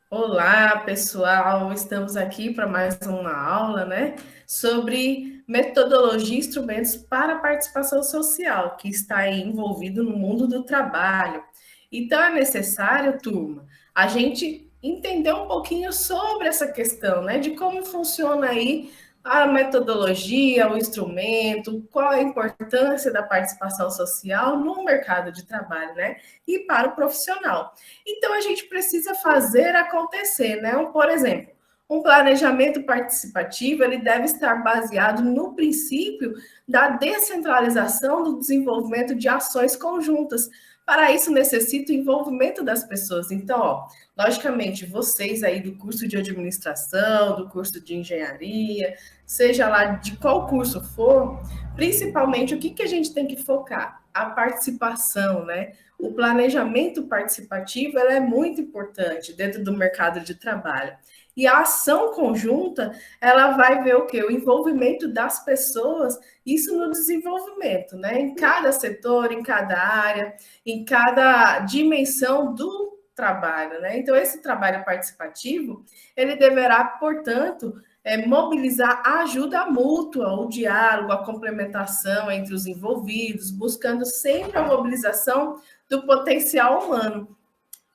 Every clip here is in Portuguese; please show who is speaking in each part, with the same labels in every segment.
Speaker 1: Olá, pessoal. Estamos aqui para mais uma aula, né, sobre metodologia e instrumentos para a participação social, que está aí envolvido no mundo do trabalho. Então, é necessário, turma, a gente entender um pouquinho sobre essa questão, né, de como funciona aí a metodologia, o instrumento, qual a importância da participação social no mercado de trabalho, né, e para o profissional. Então, a gente precisa fazer acontecer, né? Por exemplo, um planejamento participativo ele deve estar baseado no princípio da descentralização do desenvolvimento de ações conjuntas. Para isso, necessita o envolvimento das pessoas. Então, ó, logicamente, vocês aí do curso de administração, do curso de engenharia, seja lá de qual curso for, principalmente o que a gente tem que focar? A participação, né? O planejamento participativo é muito importante dentro do mercado de trabalho. E a ação conjunta, ela vai ver o quê? O envolvimento das pessoas, isso no desenvolvimento, né? Em cada setor, em cada área, em cada dimensão do trabalho, né? Então, esse trabalho participativo, ele deverá, portanto, mobilizar a ajuda mútua, o diálogo, a complementação entre os envolvidos, buscando sempre a mobilização do potencial humano.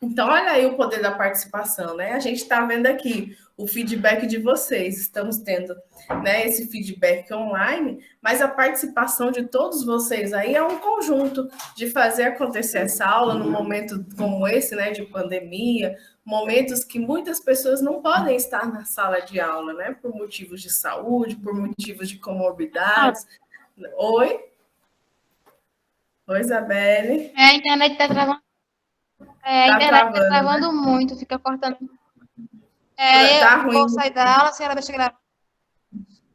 Speaker 1: Então, olha aí o poder da participação, né? A gente está vendo aqui o feedback de vocês, estamos tendo, né, esse feedback online, mas a participação de todos vocês aí é um conjunto de fazer acontecer essa aula num momento como esse, né, de pandemia, momentos que muitas pessoas não podem estar na sala de aula, né, por motivos de saúde, por motivos de comorbidades. Oi? Oi, Isabelle.
Speaker 2: A internet está travando. A
Speaker 1: Tá
Speaker 2: internet tá
Speaker 1: travando, né?
Speaker 2: travando muito, fica cortando. Eu
Speaker 1: Tá
Speaker 2: vou
Speaker 1: ruim.
Speaker 2: sair da aula, a senhora deixa gravar.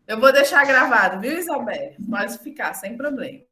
Speaker 1: Eu vou deixar gravado, viu, Isabelle? Pode ficar, sem problema.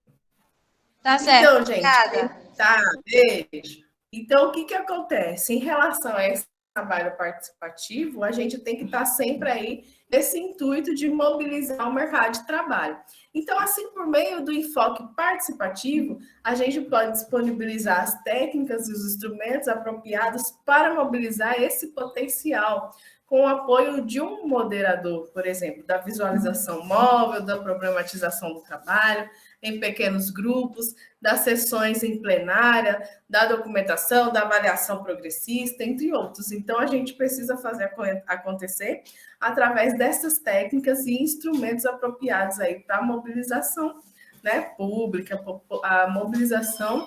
Speaker 2: Tá certo,
Speaker 1: Então, gente,
Speaker 2: obrigada.
Speaker 1: tá, beijo. Então, o que acontece? Em relação a esse trabalho participativo, a gente tem que estar sempre aí nesse intuito de mobilizar o mercado de trabalho. Então, assim, por meio do enfoque participativo, a gente pode disponibilizar as técnicas e os instrumentos apropriados para mobilizar esse potencial, com o apoio de um moderador, por exemplo, da visualização móvel, da problematização do trabalho, em pequenos grupos, das sessões em plenária, da documentação, da avaliação progressista, entre outros. Então, a gente precisa fazer acontecer através dessas técnicas e instrumentos apropriados aí para a mobilização, né, pública, a mobilização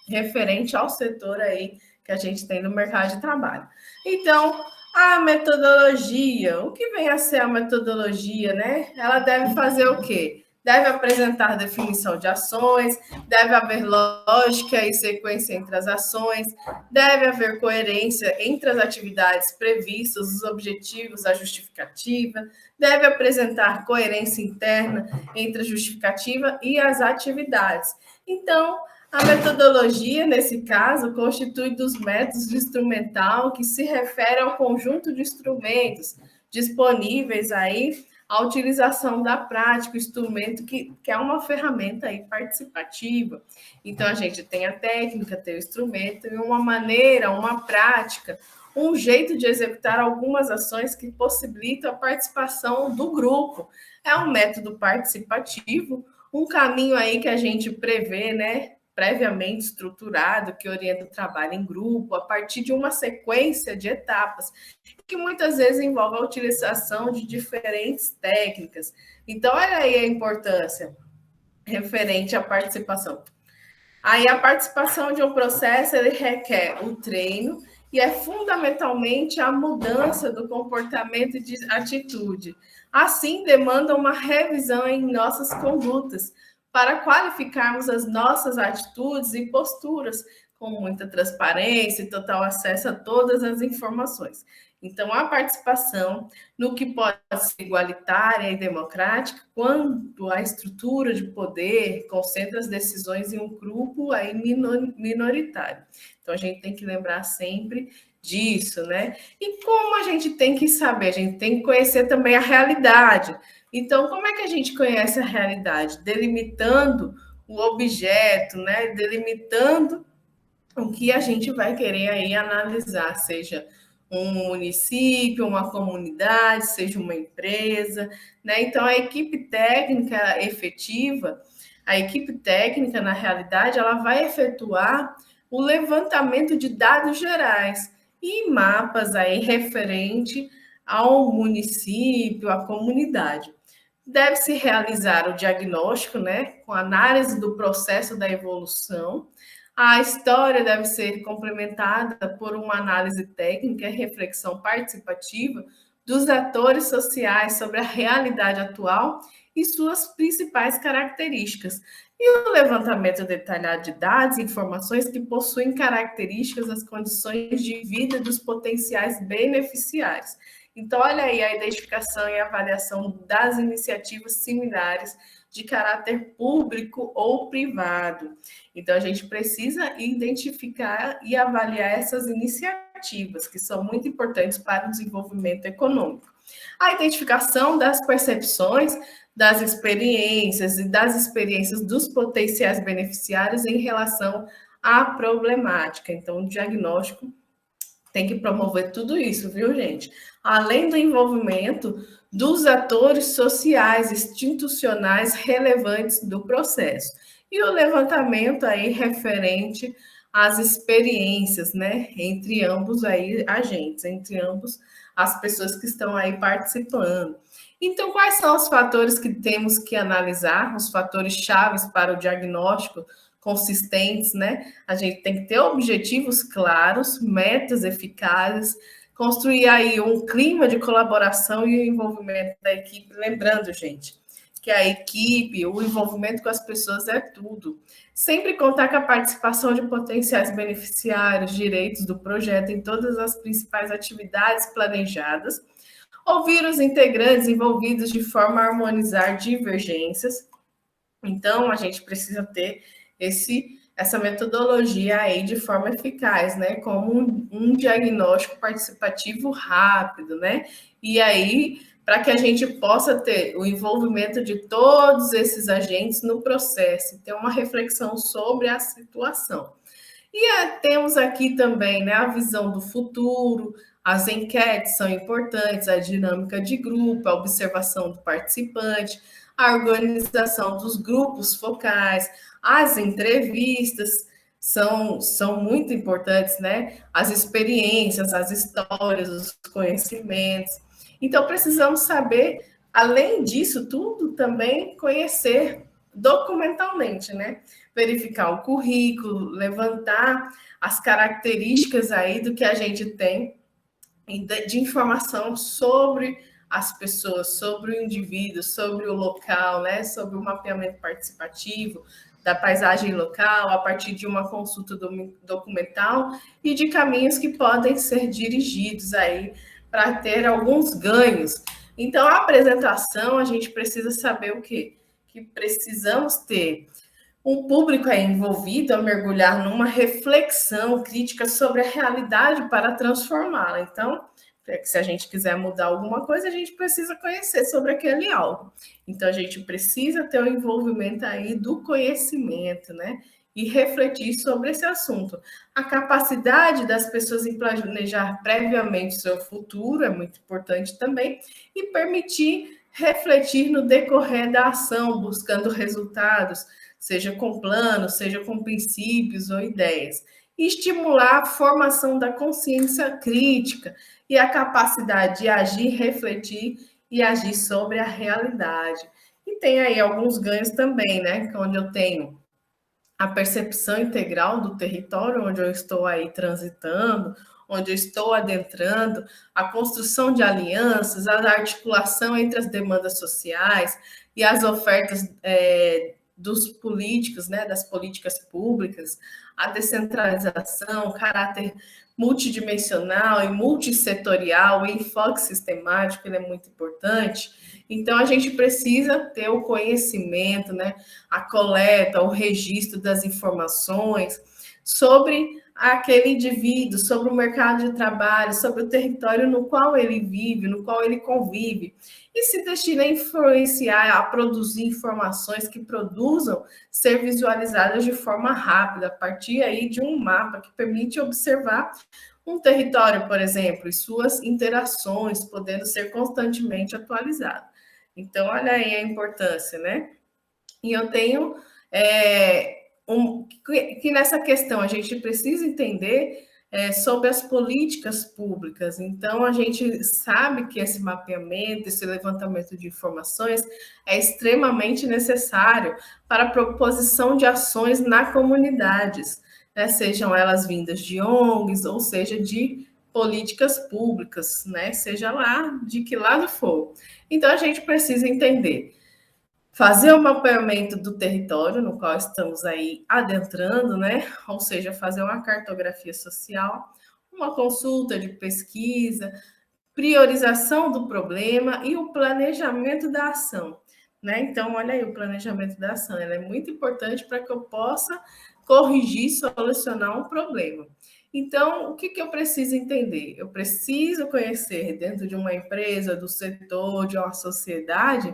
Speaker 1: referente ao setor aí que a gente tem no mercado de trabalho. Então, a metodologia, o que vem a ser a metodologia, né? Ela deve fazer o quê? Deve apresentar definição de ações, deve haver lógica e sequência entre as ações, deve haver coerência entre as atividades previstas, os objetivos, a justificativa, deve apresentar coerência interna entre a justificativa e as atividades. Então, a metodologia, nesse caso, constitui dos métodos de instrumental que se refere ao conjunto de instrumentos disponíveis aí à utilização da prática, o instrumento que é uma ferramenta aí participativa. Então, a gente tem a técnica, tem o instrumento e uma maneira, uma prática, um jeito de executar algumas ações que possibilitam a participação do grupo. É um método participativo, um caminho aí que a gente prevê, né, previamente estruturado, que orienta o trabalho em grupo, a partir de uma sequência de etapas, que muitas vezes envolve a utilização de diferentes técnicas. Então, olha aí a importância referente à participação. Aí, a participação de um processo, ele requer o treino e é fundamentalmente a mudança do comportamento e de atitude. Assim, demanda uma revisão em nossas condutas, para qualificarmos as nossas atitudes e posturas com muita transparência e total acesso a todas as informações. Então, a participação no que pode ser igualitária e democrática, quando a estrutura de poder concentra as decisões em um grupo aí minoritário. Então, a gente tem que lembrar sempre disso, né? E como a gente tem que saber? A gente tem que conhecer também a realidade. Então, como é que a gente conhece a realidade? Delimitando o objeto, né? Delimitando o que a gente vai querer aí analisar, seja um município, uma comunidade, seja uma empresa, né? Então, a equipe técnica efetiva, a equipe técnica, na realidade, ela vai efetuar o levantamento de dados gerais e mapas aí referente ao município, à comunidade. Deve-se realizar o diagnóstico, né, com análise do processo da evolução. A história deve ser complementada por uma análise técnica e reflexão participativa dos atores sociais sobre a realidade atual e suas principais características. E o levantamento detalhado de dados e informações que possuem características das condições de vida dos potenciais beneficiários. Então, olha aí a identificação e avaliação das iniciativas similares de caráter público ou privado. Então, a gente precisa identificar e avaliar essas iniciativas, que são muito importantes para o desenvolvimento econômico. A identificação das percepções, das experiências e das experiências dos potenciais beneficiários em relação à problemática. Então, o diagnóstico tem que promover tudo isso, viu, gente? Além do envolvimento dos atores sociais, institucionais relevantes do processo. E o levantamento aí referente às experiências, né, entre ambos aí agentes, entre ambos as pessoas que estão aí participando. Então, quais são os fatores que temos que analisar, os fatores chaves para o diagnóstico consistentes, né? A gente tem que ter objetivos claros, metas eficazes, construir aí um clima de colaboração e o envolvimento da equipe. Lembrando, gente, que a equipe, o envolvimento com as pessoas é tudo. Sempre contar com a participação de potenciais beneficiários, direitos do projeto em todas as principais atividades planejadas. Ouvir os integrantes envolvidos de forma a harmonizar divergências. Então, a gente precisa ter essa metodologia aí de forma eficaz, né? Como um diagnóstico participativo rápido, né? E aí, para que a gente possa ter o envolvimento de todos esses agentes no processo, ter uma reflexão sobre a situação. E temos aqui também, né, a visão do futuro, as enquetes são importantes, a dinâmica de grupo, a observação do participante, a organização dos grupos focais, as entrevistas são muito importantes, né? As experiências, as histórias, os conhecimentos. Então, precisamos saber, além disso tudo, também conhecer documentalmente, né? Verificar o currículo, levantar as características aí do que a gente tem de informação sobre as pessoas, sobre o indivíduo, sobre o local, né? Sobre o mapeamento participativo da paisagem local, a partir de uma consulta documental e de caminhos que podem ser dirigidos aí para ter alguns ganhos. Então, a apresentação, a gente precisa saber o quê? Que precisamos ter um público é envolvido a mergulhar numa reflexão crítica sobre a realidade para transformá-la. Então, se a gente quiser mudar alguma coisa, a gente precisa conhecer sobre aquele algo. Então, a gente precisa ter o envolvimento aí do conhecimento, né? E refletir sobre esse assunto. A capacidade das pessoas em planejar previamente o seu futuro é muito importante também, e permitir refletir no decorrer da ação, buscando resultados, seja com planos, seja com princípios ou ideias. E estimular a formação da consciência crítica e a capacidade de agir, refletir e agir sobre a realidade. E tem aí alguns ganhos também, né? Onde eu tenho a percepção integral do território onde eu estou aí transitando, onde eu estou adentrando, a construção de alianças, a articulação entre as demandas sociais e as ofertas dos políticos, né, das políticas públicas, a descentralização, o caráter multidimensional e multissetorial, o enfoque sistemático, ele é muito importante. Então, a gente precisa ter o conhecimento, né, a coleta, o registro das informações sobre aquele indivíduo, sobre o mercado de trabalho, sobre o território no qual ele vive, no qual ele convive, e se destina a influenciar, a produzir informações que produzam ser visualizadas de forma rápida, a partir aí de um mapa que permite observar um território, por exemplo, e suas interações, podendo ser constantemente atualizado. Então, olha aí a importância, né? E eu tenho que nessa questão a gente precisa entender sobre as políticas públicas. Então, a gente sabe que esse mapeamento, esse levantamento de informações é extremamente necessário para a proposição de ações nas comunidades, né? Sejam elas vindas de ONGs ou seja de políticas públicas, né? Seja lá de que lado for. Então, a gente precisa entender fazer o mapeamento do território no qual estamos aí adentrando, né? Ou seja, fazer uma cartografia social, uma consulta de pesquisa, priorização do problema e o planejamento da ação, né? Então, olha aí, o planejamento da ação, ela é muito importante para que eu possa corrigir, solucionar um problema. Então, o que eu preciso entender? Eu preciso conhecer dentro de uma empresa, do setor, de uma sociedade,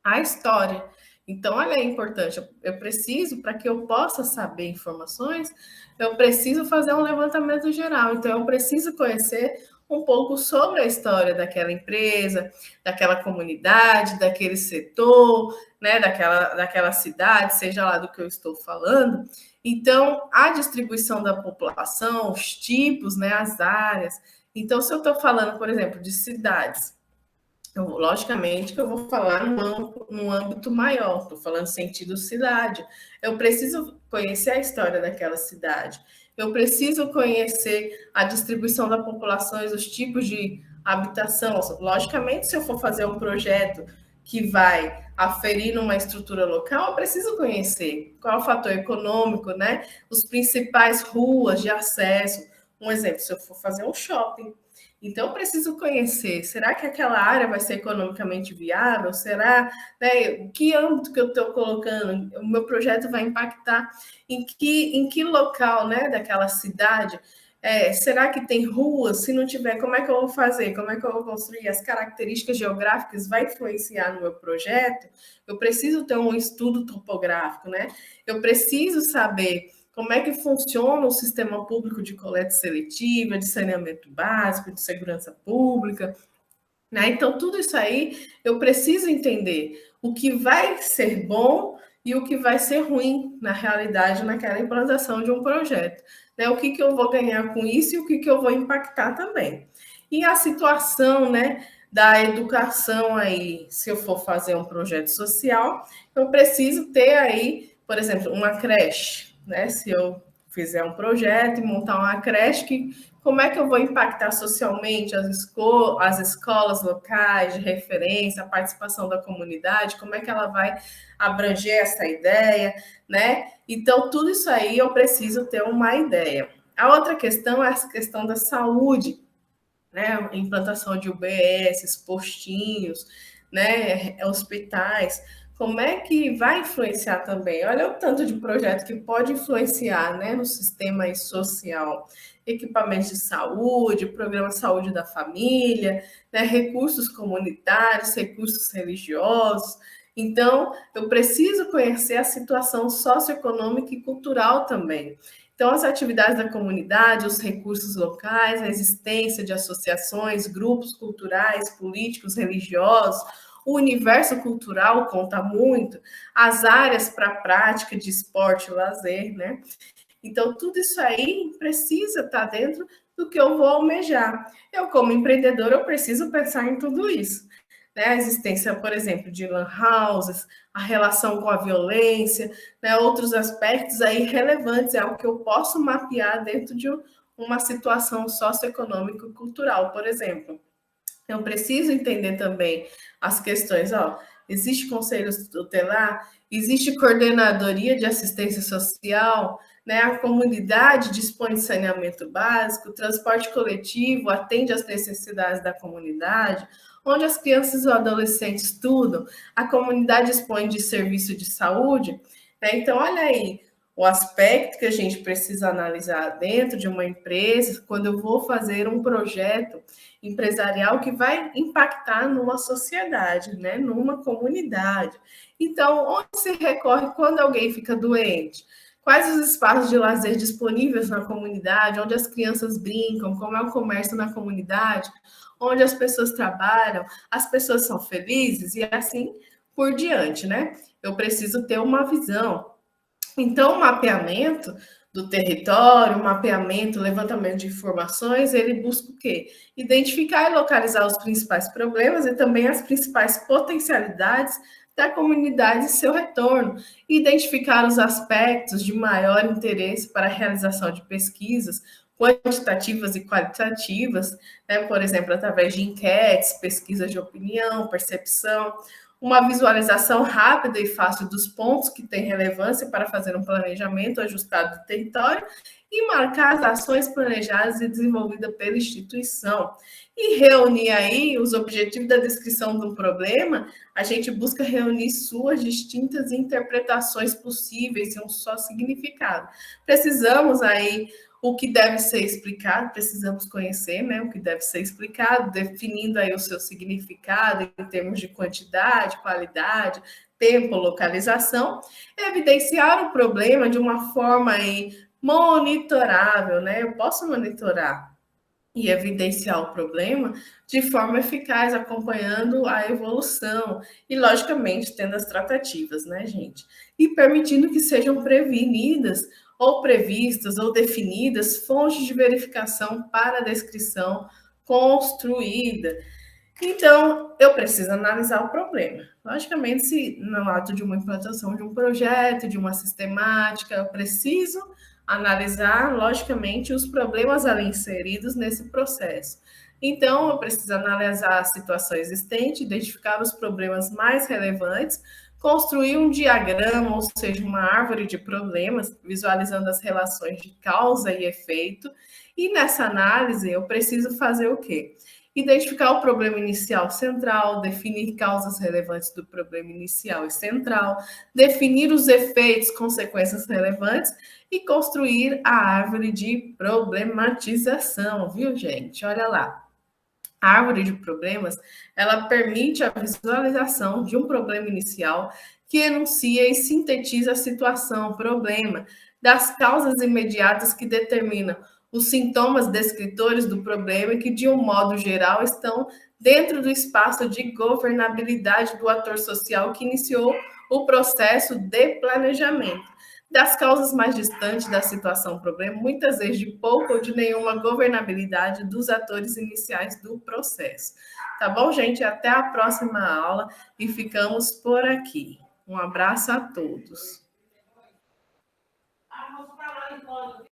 Speaker 1: a história. Então, olha, é importante. Eu preciso, para que eu possa saber informações, eu preciso fazer um levantamento geral. Então, eu preciso conhecer um pouco sobre a história daquela empresa, daquela comunidade, daquele setor, né, daquela cidade, seja lá do que eu estou falando. Então, a distribuição da população, os tipos, né, as áreas. Então, se eu estou falando, por exemplo, de cidades, logicamente que eu vou falar num âmbito maior, estou falando sentido cidade. Eu preciso conhecer a história daquela cidade. Eu preciso conhecer a distribuição da população e os tipos de habitação. Logicamente, se eu for fazer um projeto que vai aferir numa estrutura local, eu preciso conhecer qual é o fator econômico, né? Os principais ruas de acesso. Um exemplo, se eu for fazer um shopping, então, eu preciso conhecer, será que aquela área vai ser economicamente viável? Será, né, que âmbito que eu estou colocando? O meu projeto vai impactar em que local, né, daquela cidade? Será que tem ruas? Se não tiver, como é que eu vou fazer? Como é que eu vou construir? As características geográficas vai influenciar no meu projeto? Eu preciso ter um estudo topográfico, né? Eu preciso saber como é que funciona o sistema público de coleta seletiva, de saneamento básico, de segurança pública, né? Então, tudo isso aí eu preciso entender o que vai ser bom e o que vai ser ruim na realidade naquela implantação de um projeto, né? O que eu vou ganhar com isso e o que eu vou impactar também. E a situação, né, da educação aí, se eu for fazer um projeto social, eu preciso ter aí, por exemplo, uma creche, né? Se eu fizer um projeto e montar uma creche, como é que eu vou impactar socialmente as escolas locais de referência, a participação da comunidade, como é que ela vai abranger essa ideia, né? Então, tudo isso aí eu preciso ter uma ideia. A outra questão é a questão da saúde, né? Implantação de UBS, postinhos, né? Hospitais. Como é que vai influenciar também? Olha o tanto de projeto que pode influenciar, né, no sistema social. Equipamentos de saúde, programa de saúde da família, né, recursos comunitários, recursos religiosos. Então, eu preciso conhecer a situação socioeconômica e cultural também. Então, as atividades da comunidade, os recursos locais, a existência de associações, grupos culturais, políticos, religiosos, o universo cultural conta muito, as áreas para prática de esporte e lazer, né? Então, tudo isso aí precisa estar dentro do que eu vou almejar. Eu, como empreendedor, eu preciso pensar em tudo isso. Né? A existência, por exemplo, de lan houses, a relação com a violência, né? Outros aspectos aí relevantes, é algo que eu posso mapear dentro de uma situação socioeconômica e cultural, por exemplo. Eu preciso entender também as questões, ó, existe conselho tutelar, existe coordenadoria de assistência social, né? A comunidade dispõe de saneamento básico, transporte coletivo atende às necessidades da comunidade, onde as crianças e os adolescentes estudam, a comunidade dispõe de serviço de saúde, né? Então, olha aí, o aspecto que a gente precisa analisar dentro de uma empresa quando eu vou fazer um projeto empresarial que vai impactar numa sociedade, né, numa comunidade. Então, onde se recorre quando alguém fica doente? Quais os espaços de lazer disponíveis na comunidade, onde as crianças brincam, como é o comércio na comunidade, onde as pessoas trabalham, as pessoas são felizes e assim por diante, né? Eu preciso ter uma visão. Então, o mapeamento do território, o mapeamento, o levantamento de informações, ele busca o quê? Identificar e localizar os principais problemas e também as principais potencialidades da comunidade e seu retorno, identificar os aspectos de maior interesse para a realização de pesquisas quantitativas e qualitativas, né? Por exemplo, através de enquetes, pesquisas de opinião, percepção, uma visualização rápida e fácil dos pontos que têm relevância para fazer um planejamento ajustado do território e marcar as ações planejadas e desenvolvidas pela instituição. E reunir aí os objetivos da descrição do problema, a gente busca reunir suas distintas interpretações possíveis em um só significado. Precisamos aí o que deve ser explicado, precisamos conhecer, né, o que deve ser explicado, definindo aí o seu significado em termos de quantidade, qualidade, tempo, localização, evidenciar o problema de uma forma aí monitorável, né? Eu posso monitorar e evidenciar o problema de forma eficaz, acompanhando a evolução e, logicamente, tendo as tratativas, né, gente? E permitindo que sejam prevenidas ou previstas ou definidas fontes de verificação para a descrição construída. Então, eu preciso analisar o problema. Logicamente, se no ato de uma implantação de um projeto, de uma sistemática, eu preciso analisar, logicamente, os problemas ali inseridos nesse processo. Então, eu preciso analisar a situação existente, identificar os problemas mais relevantes, construir um diagrama, ou seja, uma árvore de problemas, visualizando as relações de causa e efeito. E nessa análise, eu preciso fazer o quê? Identificar o problema inicial central, definir causas relevantes do problema inicial e central, definir os efeitos, consequências relevantes e construir a árvore de problematização, viu, gente? Olha lá. A árvore de problemas, ela permite a visualização de um problema inicial que enuncia e sintetiza a situação, problema, das causas imediatas que determinam os sintomas descritores do problema e que, de um modo geral, estão dentro do espaço de governabilidade do ator social que iniciou o processo de planejamento. Das causas mais distantes da situação problema, muitas vezes de pouca ou de nenhuma governabilidade dos atores iniciais do processo. Tá bom, gente? Até a próxima aula e ficamos por aqui. Um abraço a todos.